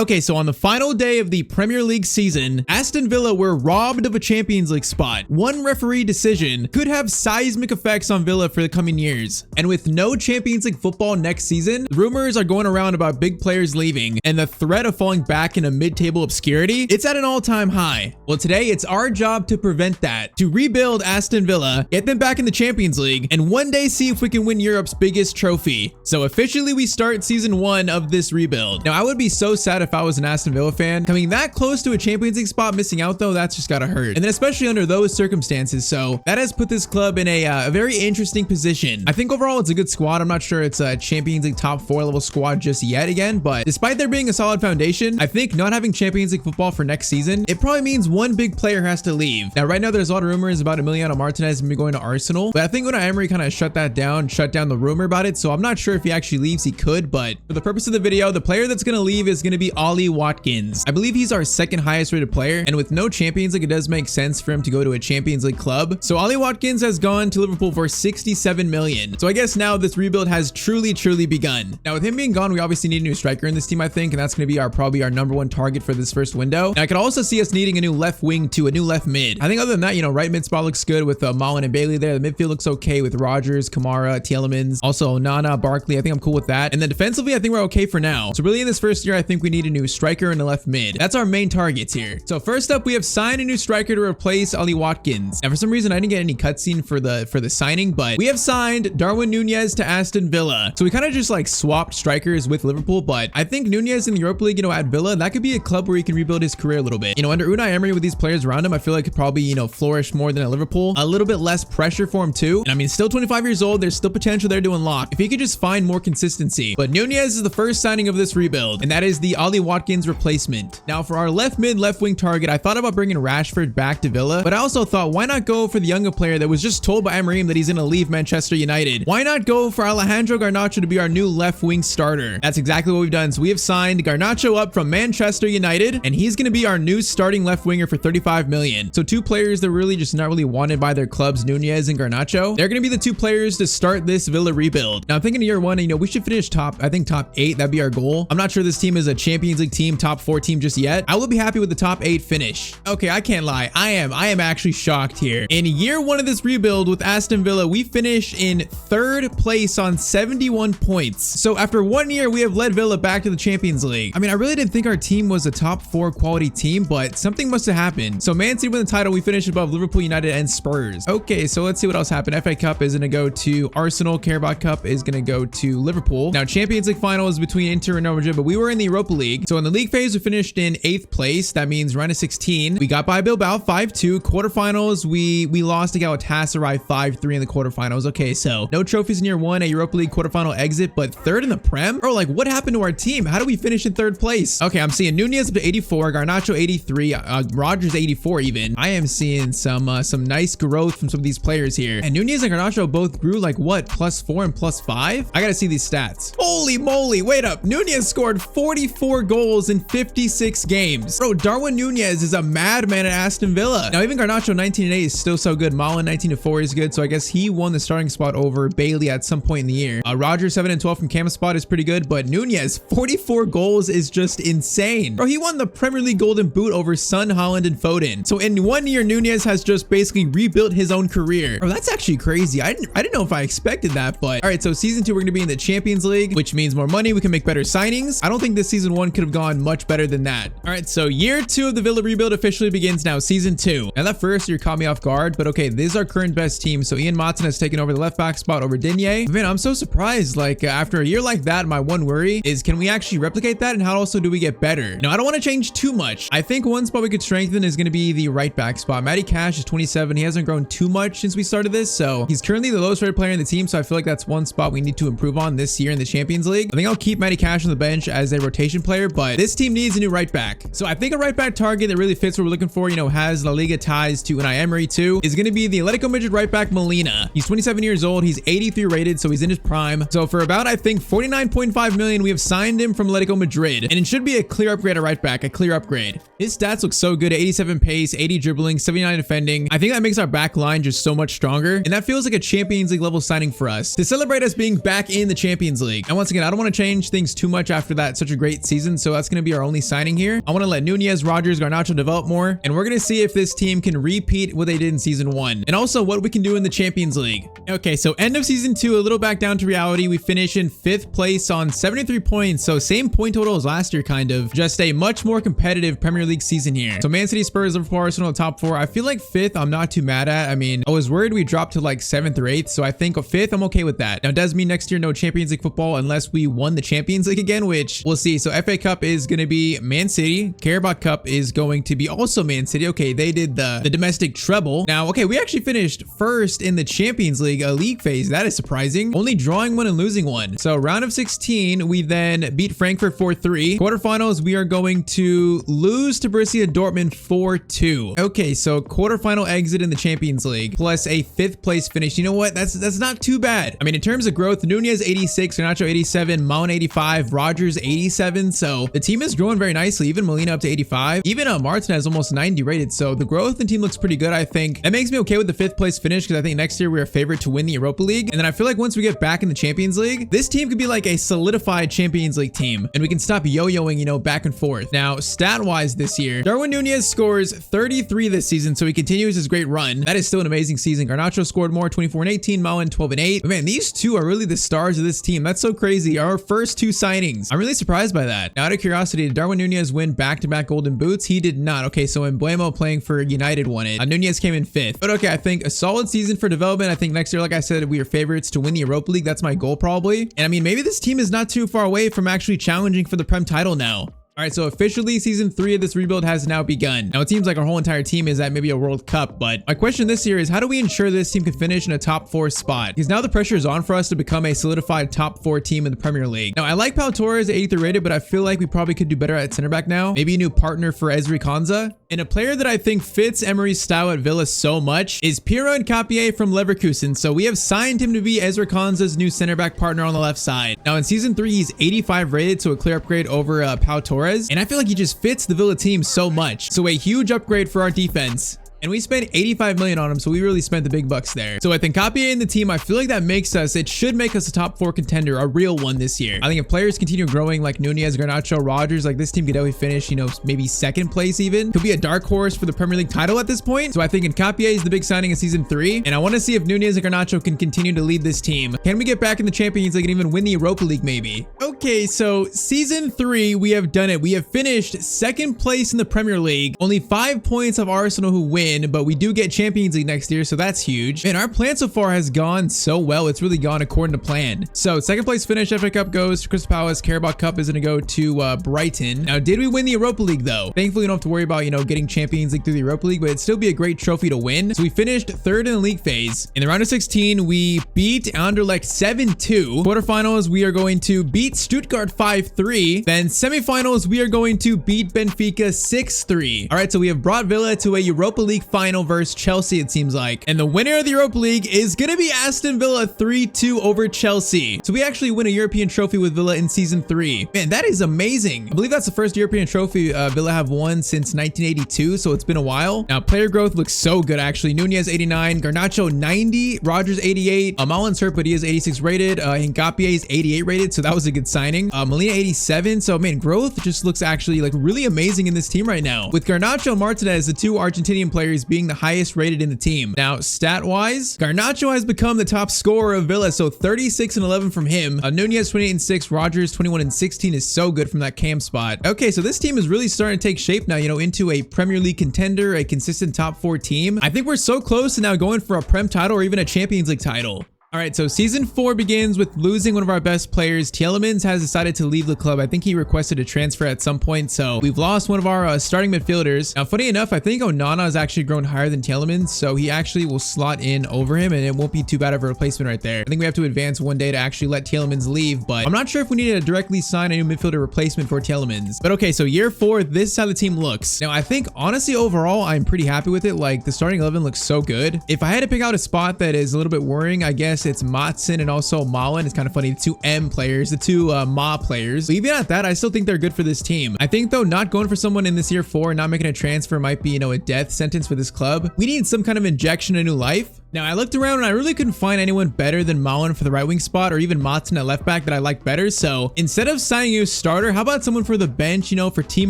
Okay, so on the final day of the Premier League season, Aston Villa were robbed of a Champions League spot. One referee decision could have seismic effects on Villa for the coming years. And with no Champions League football next season, rumors are going around about big players leaving and the threat of falling back into mid-table obscurity, it's at an all-time high. Well, today it's our job to prevent that, to rebuild Aston Villa, get them back in the Champions League, and one day see if we can win Europe's biggest trophy. So officially we start season 1 of this rebuild. Now I would be so sad if I was an Aston Villa fan. Coming that close to a Champions League spot, missing out though, that's just gotta hurt. And then especially under those circumstances, so that has put this club in a very interesting position. I think overall it's a good squad. I'm not sure it's a Champions League top 4 level squad just yet again, but despite there being a solid foundation, I think not having Champions League football for next season, it probably means one big player has to leave. Now right now there's a lot of rumors about Emiliano Martinez maybe going to Arsenal, but I think Unai Emery kind of shut down the rumor about it, so I'm not sure if he actually leaves. He could, but for the purpose of the video, the player that's going to leave is going to be Ollie Watkins. I believe he's our second highest rated player, and with no Champions League, it does make sense for him to go to a Champions League club. So Ollie Watkins has gone to Liverpool for 67 million. So I guess now this rebuild has truly begun. Now with him being gone, we obviously need a new striker in this team, I think, and that's going to be probably our number 1 target for this first window. And I could also see us needing a new left wing to a new left mid. I think other than that, you know, right mid spot looks good with Malen and Bailey there. The midfield looks okay with Rogers, Kamara, Tielemans, also Nana, Barkley. I think I'm cool with that. And then defensively, I think we're okay for now. So really in this first year, I think we need a new striker and a left mid. That's our main targets here. So first up, we have signed a new striker to replace Ollie Watkins. Now for some reason, I didn't get any cutscene for the signing, but we have signed Darwin Nunez to Aston Villa. So we kind of just like swapped strikers with Liverpool, but I think Nunez in the Europa League, you know, at Villa, that could be a club where he can rebuild his career a little bit. You know, under Unai Emery with these players around him, I feel like could probably, you know, flourish more than at Liverpool. A little bit less pressure for him too. And I mean, still 25 years old, there's still potential there to unlock if he could just find more consistency. But Nunez is the first signing of this rebuild, and that is the Ollie Watkins replacement. Now for our left mid, left wing target, I thought about bringing Rashford back to Villa, but I also thought, why not go for the younger player that was just told by Emery that he's gonna leave Manchester United? Why not go for Alejandro Garnacho to be our new left wing starter? That's exactly what we've done. So we have signed Garnacho up from Manchester United, and he's gonna be our new starting left winger for 35 million. So 2 players that are really just not really wanted by their clubs, Nunez and Garnacho. They're gonna be the 2 players to start this Villa rebuild. Now I'm thinking in year 1, you know, we should finish top 8. That'd be our goal. I'm not sure this team is a Champions League team, top 4 team just yet. I will be happy with the top 8 finish. Okay, I can't lie. I am actually shocked here. In year 1 of this rebuild with Aston Villa, we finished in 3rd place on 71 points. So after 1 year, we have led Villa back to the Champions League. I mean, I really didn't think our team was a top 4 quality team, but something must have happened. So Man City win the title, we finished above Liverpool, United, and Spurs. Okay, so let's see what else happened. FA Cup is gonna go to Arsenal. Carabao Cup is gonna go to Liverpool. Now Champions League final is between Inter and Real Madrid, but we were in the Europa League. So in the league phase, we finished in 8th place. That means round of 16. We got by Bilbao 5-2. Quarterfinals, we lost to Galatasaray 5-3 in the quarterfinals. Okay, so no trophies in year 1, a Europa League quarterfinal exit, but 3rd in the Prem? Bro, like what happened to our team? How do we finish in 3rd place? Okay, I'm seeing Nunez up to 84, Garnacho 83, Rogers 84 even. I am seeing some nice growth from some of these players here. And Nunez and Garnacho both grew like what, +4 and +5? I gotta see these stats. Holy moly, wait up. Nunez scored 44 goals in 56 games. Bro, Darwin Nunez is a madman at Aston Villa. Now even Garnacho 19-8 is still so good. Malen 19-4 is good, so I guess he won the starting spot over Bailey at some point in the year. Rogers 7-12 from Cam's spot is pretty good, but Nunez 44 goals is just insane. Bro, he won the Premier League Golden Boot over Son, Holland, and Foden. So in 1 year, Nunez has just basically rebuilt his own career. Bro, that's actually crazy. I didn't know if I expected that, but all right, so season 2, we're gonna be in the Champions League, which means more money. We can make better signings. I don't think this season 1 could have gone much better than that. All right, so year 2 of the Villa rebuild officially begins now, season 2. Now that first year caught me off guard, but okay, this is our current best team. So Ian Maatsen has taken over the left back spot over Digne. Man, I'm so surprised. Like after a year like that, my one worry is, can we actually replicate that? And how also do we get better? Now, I don't want to change too much. I think one spot we could strengthen is going to be the right back spot. Matty Cash is 27. He hasn't grown too much since we started this, so he's currently the lowest rated player in the team. So I feel like that's one spot we need to improve on this year in the Champions League. I think I'll keep Matty Cash on the bench as a rotation player, but this team needs a new right back. So I think a right back target that really fits what we're looking for, you know, has La Liga ties to Unai Emery too, is going to be the Atletico Madrid right back Molina. He's 27 years old. He's 83 rated, so he's in his prime. So for about, I think, 49.5 million, we have signed him from Atletico Madrid, and it should be a clear upgrade at right back, a clear upgrade. His stats look so good: 87 pace, 80 dribbling, 79 defending. I think that makes our back line just so much stronger, and that feels like a Champions League level signing for us to celebrate us being back in the Champions League. And once again, I don't want to change things too much after that such a great season season, so that's going to be our only signing here. I want to let Nunez, Rodgers, Garnacho develop more, and we're going to see if this team can repeat what they did in season 1, and also what we can do in the Champions League. Okay, so end of season 2, a little back down to reality. We finish in 5th place on 73 points, so same point total as last year, kind of. Just a much more competitive Premier League season here. So Man City, Spurs, Liverpool, Arsenal, top 4. I feel like 5th, I'm not too mad at. I mean, I was worried we dropped to like 7th or 8th, so I think 5th, I'm okay with that. Now, it does mean next year no Champions League football unless we won the Champions League again, which we'll see. So FA Cup is going to be Man City. Carabao Cup is going to be also Man City. Okay, they did the domestic treble. Now, okay, we actually finished 1st in the Champions League, a league phase. That is surprising. Only drawing one and losing one. So round of 16, we then beat Frankfurt 4-3. Quarterfinals, we are going to lose to Borussia Dortmund 4-2. Okay, so quarterfinal exit in the Champions League plus a 5th place finish. You know what? That's not too bad. I mean, in terms of growth, Nunez 86, Garnacho 87, Mount 85, Rodgers 87. So the team is growing very nicely. Even Molina up to 85. Even Martinez almost 90 rated. So the growth in the team looks pretty good, I think. That makes me okay with the 5th place finish because I think next year we're a favorite to win the Europa League. And then I feel like once we get back in the Champions League, this team could be like a solidified Champions League team. And we can stop yo-yoing, you know, back and forth. Now, stat-wise this year, Darwin Nunez scores 33 this season. So he continues his great run. That is still an amazing season. Garnacho scored more, 24 and 18, Malin 12 and 8. But man, these two are really the stars of this team. That's so crazy. Our first 2 signings. I'm really surprised by that. Now, out of curiosity, did Darwin Nunez win back-to-back golden boots? He did not. Okay, so Mbuemo playing for United won it. Nunez came in 5th. But okay, I think a solid season for development. I think next year, like I said, we are favorites to win the Europa League. That's my goal probably. And I mean, maybe this team is not too far away from actually challenging for the Prem title now. All right, so officially season 3 of this rebuild has now begun. Now it seems like our whole entire team is at maybe a World Cup, but my question this year is how do we ensure this team can finish in a top 4 spot? Because now the pressure is on for us to become a solidified top 4 team in the Premier League. Now I like Pau Torres at 83 rated, but I feel like we probably could do better at center back now. Maybe a new partner for Ezri Konsa. And a player that I think fits Emery's style at Villa so much is Piero Nkapie from Leverkusen. So we have signed him to be Ezri Konsa's new center back partner on the left side. Now in season 3, he's 85 rated, so a clear upgrade over Pau Torres. And I feel like he just fits the Villa team so much. So a huge upgrade for our defense. And we spent 85 million on him, so we really spent the big bucks there. So with Nkapie in the team, I feel like that makes us, it should make us a top 4 contender, a real one this year. I think if players continue growing like Nunez, Garnacho, Rodgers, like this team could definitely finish, you know, maybe 2nd place even. Could be a dark horse for the Premier League title at this point. So I think Nkapie is the big signing in season 3. And I want to see if Nunez and Garnacho can continue to lead this team. Can we get back in the Champions League and even win the Europa League maybe? Okay, so season 3, we have done it. We have finished 2nd place in the Premier League. Only 5 points of Arsenal who win, but we do get Champions League next year, so that's huge. And our plan so far has gone so well. It's really gone according to plan. So 2nd place finish, FA Cup goes to Crystal Palace. Carabao Cup is going to go to Brighton. Now, did we win the Europa League though? Thankfully, you don't have to worry about, you know, getting Champions League through the Europa League, but it'd still be a great trophy to win. So we finished 3rd in the league phase. In the round of 16, we beat Anderlecht 7-2. Quarterfinals, we are going to beat Stuttgart 5-3. Then semifinals, we are going to beat Benfica 6-3. All right, so we have brought Villa to a Europa League final versus Chelsea, it seems like. And the winner of the Europa League is going to be Aston Villa 3-2 over Chelsea. So we actually win a European trophy with Villa in season 3. Man, that is amazing. I believe that's the first European trophy Villa have won since 1982, so it's been a while. Now, player growth looks so good, actually. Nunez 89, Garnacho 90, Rodgers 88, Malin's hurt, but he is 86 rated. Nkapie is 88 rated, so that was a good signing. Molina 87, so man, growth just looks actually like really amazing in this team right now. With Garnacho and Martinez, the 2 Argentinian players, being the highest rated in the team. Now, stat-wise, Garnacho has become the top scorer of Villa, so 36 and 11 from him. Nunez 28 and 6, Rodgers 21 and 16 is so good from that cam spot. Okay, so this team is really starting to take shape now, you know, into a Premier League contender, a consistent top 4 team. I think we're so close to now going for a Prem title or even a Champions League title. All right, so season 4 begins with losing one of our best players. Tielemans has decided to leave the club. I think he requested a transfer at some point, so we've lost one of our starting midfielders. Now, funny enough, I think Onana has actually grown higher than Tielemans, so he actually will slot in over him, and it won't be too bad of a replacement right there. I think we have to advance one day to actually let Tielemans leave, but I'm not sure if we need to directly sign a new midfielder replacement for Tielemans. But okay, so year 4, this is how the team looks. Now, I think, honestly, overall, I'm pretty happy with it. Like, the starting 11 looks so good. If I had to pick out a spot that is a little bit worrying, I guess it's Matson and also Malin. It's kind of funny, the 2 M players, the 2 Ma players. But even at that, I still think they're good for this team. I think though, not going for someone in this year 4 and not making a transfer might be, you know, a death sentence for this club. We need some kind of injection of new life. Now, I looked around and I really couldn't find anyone better than Malen for the right wing spot, or even Matson at left back that I like better. So instead of signing a starter, how about someone for the bench, you know, for team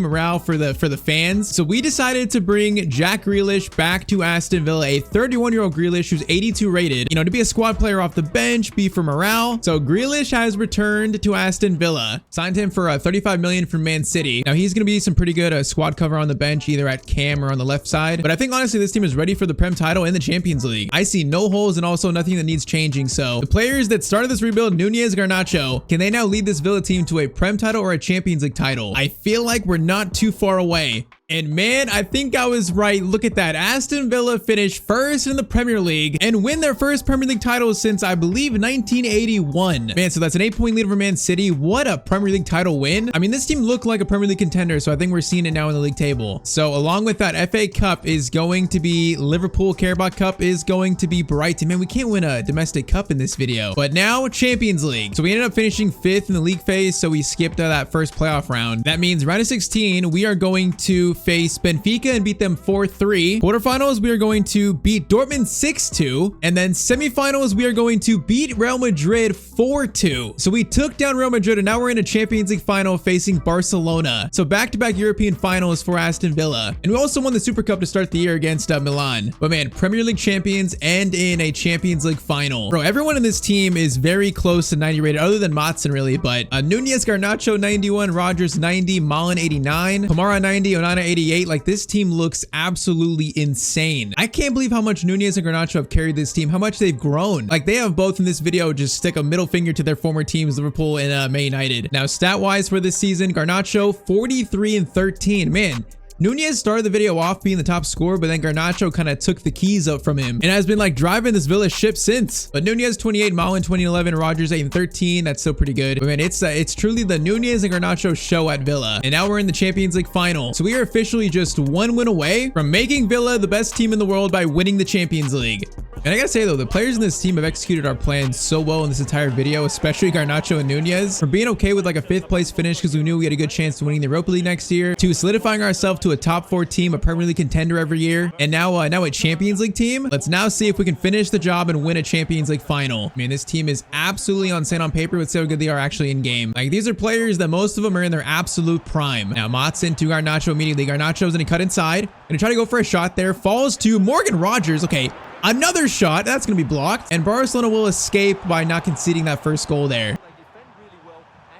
morale, for the fans? So we decided to bring Jack Grealish back to Aston Villa, a 31-year-old Grealish who's 82 rated, you know, to be a squad player off the bench, be for morale. So Grealish has returned to Aston Villa. Signed him for 35 million from Man City. Now he's going to be some pretty good squad cover on the bench, either at cam or on the left side. But I think honestly, this team is ready for the Prem title and the Champions League. I see no holes and also nothing that needs changing. So the players that started this rebuild, Nunez, Garnacho, can they now lead this Villa team to a Prem title or a Champions League title? I feel like we're not too far away. And man, I think I was right. Look at that. Aston Villa finished first in the Premier League and win their first Premier League title since, I believe, 1981. Man, so that's an 8-point lead over Man City. What a Premier League title win. I mean, this team looked like a Premier League contender, so I think we're seeing it now in the league table. So along with that, FA Cup is going to be Liverpool. Carabao Cup is going to be Brighton. Man, we can't win a domestic cup in this video. But now Champions League. So we ended up finishing 5th in the league phase, so we skipped that first playoff round. That means round of 16, we are going to face Benfica and beat them 4-3. Quarterfinals, we are going to beat Dortmund 6-2. And then semifinals, we are going to beat Real Madrid 4-2. So we took down Real Madrid and now we're in a Champions League final facing Barcelona. So back-to-back European finals for Aston Villa. And we also won the Super Cup to start the year against Milan. But man, Premier League champions and in a Champions League final. Bro, everyone in this team is very close to 90 rated, other than Matson really. But Nunez, Garnacho 91, Rogers 90, Malen 89, Kamara 90, Onana 88. Like, this team looks absolutely insane. I can't believe how much Nunez and Garnacho have carried this team, how much they've grown. Like, they have both in this video just stick a middle finger to their former teams, Liverpool and Man United. Now, stat-wise for this season, Garnacho 43 and 13. Man, Nunez started the video off being the top scorer, but then Garnacho kind of took the keys up from him and has been like driving this Villa ship since. But Nunez 28, Malen 2011, Rogers 8 and 13. That's still pretty good. But man, it's truly the Nunez and Garnacho show at Villa. And now we're in the Champions League final. So we are officially just one win away from making Villa the best team in the world by winning the Champions League. And I gotta say though, the players in this team have executed our plans so well in this entire video, especially Garnacho and Nunez. From being okay with like a 5th place finish because we knew we had a good chance to winning the Europa League next year, to solidifying ourselves to a top 4 team, a Premier League contender every year, and now a Champions League team. Let's now see if we can finish the job and win a Champions League final. Man, this team is absolutely insane on paper. Let's see how good they are actually in game. Like, these are players that most of them are in their absolute prime. Now Matson to Garnacho immediately. Garnacho's gonna cut inside, gonna try to go for a shot there, falls to Morgan Rogers. Okay, another shot that's gonna be blocked, and Barcelona will escape by not conceding that first goal there.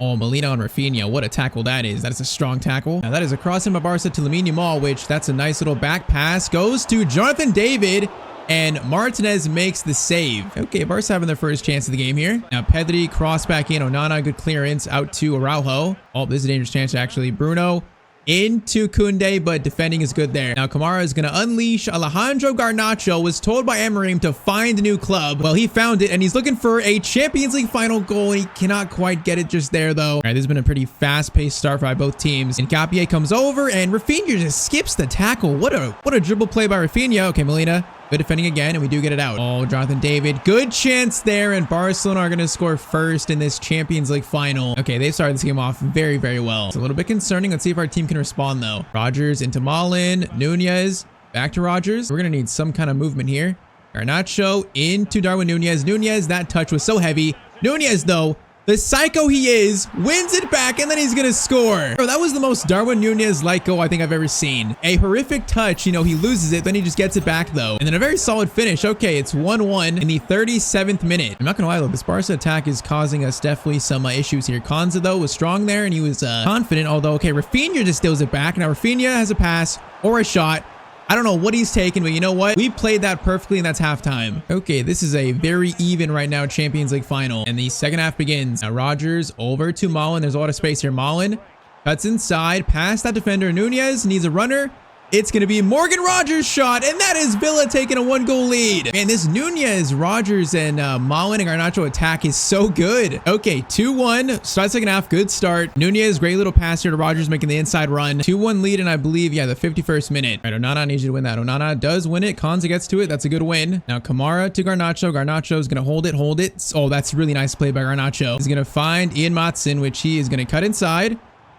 Oh, Molina on Rafinha. What a tackle that is. That is a strong tackle. Now that is a cross in by Barca to Lamine Yamal, which that's a nice little back pass. Goes to Jonathan David, and Martinez makes the save. Okay, Barca having their first chance of the game here. Now Pedri cross back in. Onana, good clearance out to Araujo. Oh, this is a dangerous chance actually. Bruno into Koundé, but defending is good there. Now Kamara is going to unleash Alejandro Garnacho. Was told by Emery to find a new club. Well, he found it and he's looking for a Champions League final goal. He cannot quite get it just there though. All right, this has been a pretty fast-paced start by both teams. And Capier comes over and Rafinha just skips the tackle. What a dribble play by Rafinha. Okay, Molina. Good defending again, and we do get it out. Oh, Jonathan David. Good chance there, and Barcelona are going to score first in this Champions League final. Okay, they started this game off very, very well. It's a little bit concerning. Let's see if our team can respond, though. Rogers into Malen. Nunez. Back to Rogers. We're going to need some kind of movement here. Garnacho into Darwin Nunez. Nunez, that touch was so heavy. Nunez, though, the psycho he is, wins it back, and then he's gonna score. Bro, that was the most Darwin Nunez-like goal I think I've ever seen. A horrific touch, you know, he loses it, then he just gets it back though. And then a very solid finish. Okay, it's 1-1 in the 37th minute. I'm not gonna lie though, this Barca attack is causing us definitely some issues here. Konza though was strong there, and he was confident, although, okay, Rafinha just steals it back. Now Rafinha has a pass or a shot. I don't know what he's taking, but you know what? We played that perfectly, and that's halftime. Okay, this is a very even right now Champions League final, and the second half begins. Now Rogers over to Malen. There's a lot of space here. Malen cuts inside, past that defender. Nunez needs a runner. It's going to be Morgan Rogers' shot, and that is Villa taking a 1-goal lead. Man, this Nunez, Rogers, and Malen and Garnacho attack is so good. Okay, 2-1. Start second half. Good start. Nunez, great little pass here to Rogers, making the inside run. 2-1 lead, and I believe, yeah, the 51st minute. All right, Onana needs you to win that. Onana does win it. Konza gets to it. That's a good win. Now, Kamara to Garnacho. Garnacho is going to hold it. Oh, that's really nice play by Garnacho. He's going to find Ian Matson, which he is going to cut inside.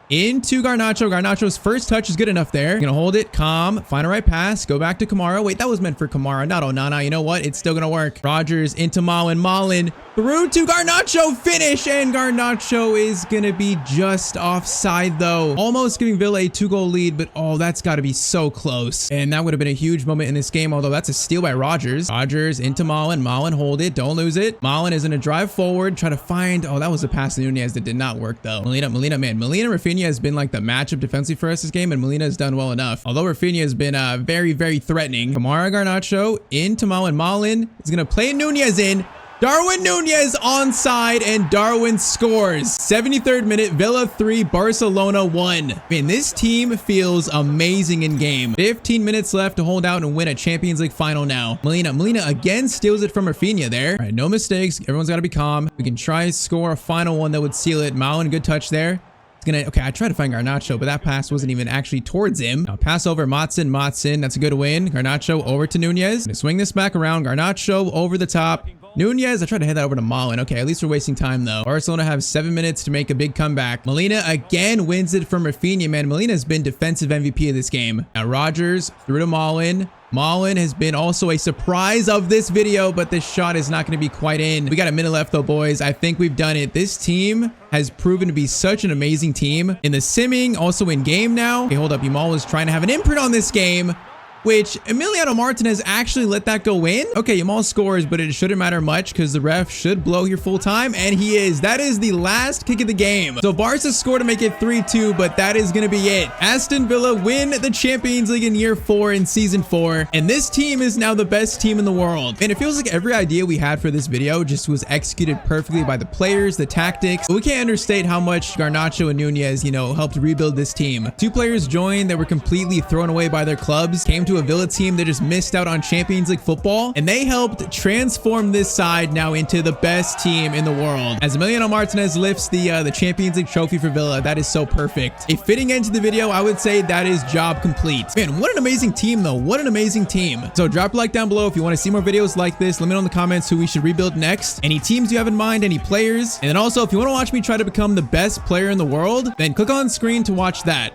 into Garnacho. Garnacho's first touch is good enough there. Gonna hold it, calm, find a right pass, go back to Kamara. Wait, that was meant for Kamara, not Onana. You know what? It's still gonna work. Rogers into Malin. Malin through to Garnacho, finish, and Garnacho is gonna be just offside though. Almost giving Villa a 2-goal lead, but oh, that's gotta be so close. And that would have been a huge moment in this game, although that's a steal by Rogers. Rogers into Malin. Malin, hold it, don't lose it. Malin is gonna drive forward, try to find, oh, that was a pass to Nunez that did not work though. Molina, man. Molina Rafinha has been like the matchup defensively for us this game, and Molina has done well enough. Although Rafinha has been very, very threatening. Kamara, Garnacho into Malin. Malin is gonna play Nunez in. Darwin Nunez onside, and Darwin scores. 73rd minute, Villa 3, Barcelona 1. Man, this team feels amazing in game. 15 minutes left to hold out and win a Champions League final now. Molina again steals it from Rafinha there. All right, no mistakes. Everyone's got to be calm. We can try to score a final one that would seal it. Malin, good touch there. Okay, I tried to find Garnacho, but that pass wasn't even actually towards him. Now pass over Matson, that's a good win. Garnacho over to Nunez. Gonna swing this back around. Garnacho over the top. Nunez, I tried to head that over to Malin. Okay, at least we're wasting time though. Barcelona have 7 minutes to make a big comeback. Molina again wins it from Rafinha, man. Molina has been defensive MVP of this game. Now Rogers through to Malin. Malin has been also a surprise of this video, but this shot is not going to be quite in. We got a minute left though, boys. I think we've done it. This team has proven to be such an amazing team in the simming, also in game now. Okay, hold up. Yamal was trying to have an imprint on this game, which Emiliano Martinez actually let that go in. Okay, Yamal scores, but it shouldn't matter much because the ref should blow here full time, and he is. That is the last kick of the game. So Barca scored to make it 3-2, but that is going to be it. Aston Villa win the Champions League in year 4 in season 4, and this team is now the best team in the world. And it feels like every idea we had for this video just was executed perfectly by the players, the tactics. But we can't understate how much Garnacho and Nunez, helped rebuild this team. 2 players joined that were completely thrown away by their clubs, came to a Villa team that just missed out on Champions League football, and they helped transform this side now into the best team in the world. As Emiliano Martinez lifts the Champions League trophy for Villa, that is so perfect. A fitting end to the video, I would say that is job complete. Man, what an amazing team though. What an amazing team. So drop a like down below if you want to see more videos like this. Let me know in the comments who we should rebuild next, any teams you have in mind, any players, and then also if you want to watch me try to become the best player in the world, then click on screen to watch that.